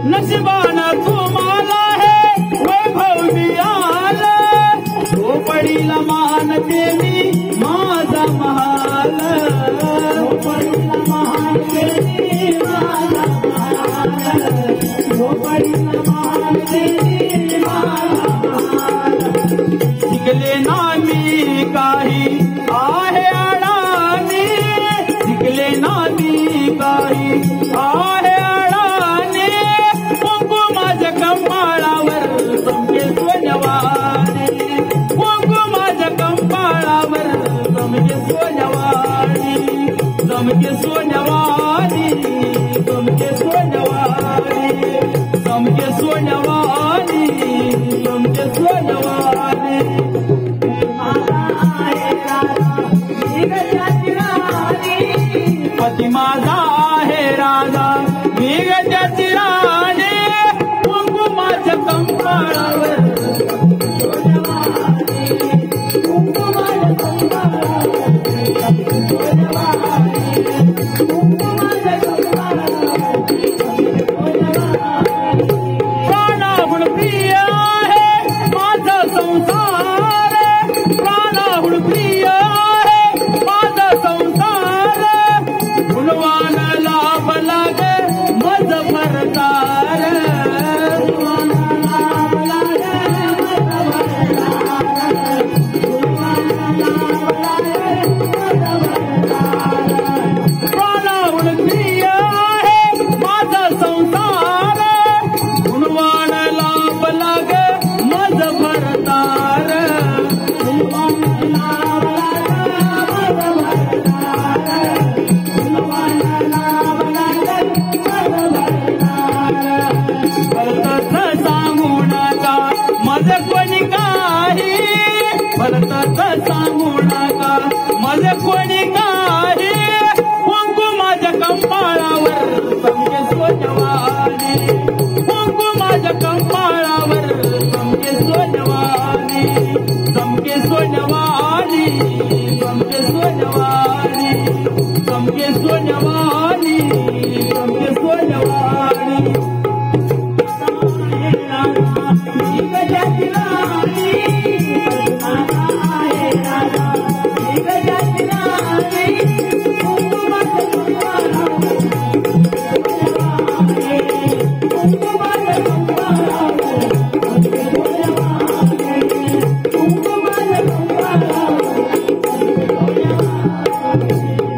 नशिबाना तुम्हाला है वैभव मिळाल झोपडीला मान देवी माझा महाल झोपडीला मान देवी माझा महाल झोपडीला मान देवी माझा महाल शिकले ना मी काही आहे अडाणी शिकले ना मी काही आहे अडाणी कुंकुमाच्या कंपाळावर समके सोन्यावाणी कुंकुमाच्या कंपाळावर समके सोन्यावाणी समके सोन्यावाणी समके सोन्यावाणी समके सोन्यावाणी समके सोन्यावाणी पती माझा आहे राजा मी गजाची राणी कुंकुमाच्या कंपाळावर प्राणाहून प्रिय आहे माझा संसार प्राणाहून प्रिय आहे माझा संसार गुणवान लाभ लागे मज भरतार प्राणाहून प्रिय आहे माझा संसार गुणवान लाभ लागे मज भरतार भरतच सांगू नका मज कोणी काही भरतच सांगू नका मज कोणी काही कुंकुमाच्या कंपाळावर समके सोन्यावाणी कुंकुमाच्या कंपाळावर समके सोन्यावाणी समके सोन्यावाणी समके सोन्यावाणी समके सोन्यावाणी समके सोन्यावाणी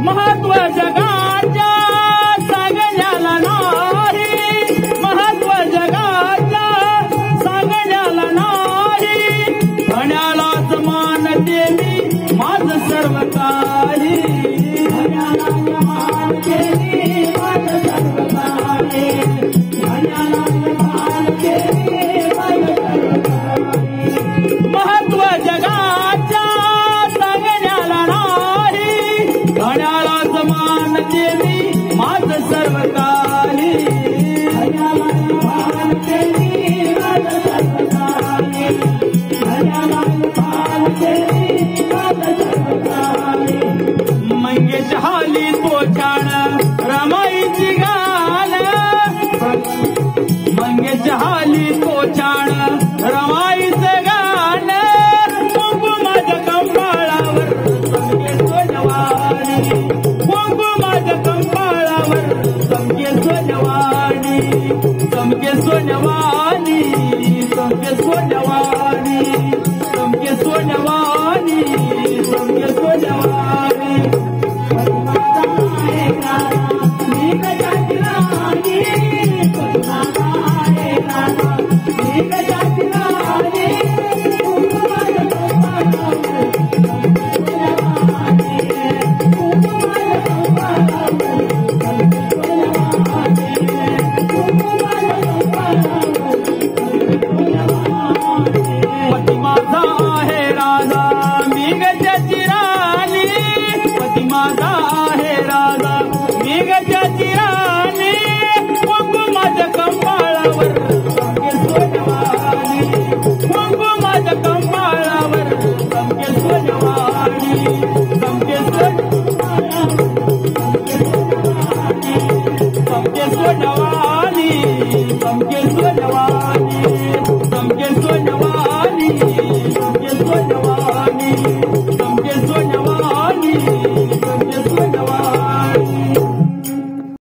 महत्व जगाच्या सांगण्याला नाही महत्व जगाच्या सांगण्याला नाही धण्यालाच मान देवी माझं सर्व काही धण्यालाच मान देवी माझं सर्व काही धण्यालाच मान देवी माझं सर्व काही महत्व जगाच्या सांगण्याला नाही धण्यालाच मान देवी माझं सर्व काही धण्यालाच मान देवी माझं सर्व काही धण्यालाच मान देवी माझं सर्व काही मंगेच्या हाली तो छान रमाईची गाल मंगेच्या हाली तो छान रमाईचं गाण कुंकुमाच्या कंपाळावर समके सोन्यावाणी कुंकुमाच्या कंपाळावर समके सोन्यावाणी समके सोन्यावाणी समके सोन्यावाणी समके सोन्यावाणी समके सोन्यावाणी सोन्यावानी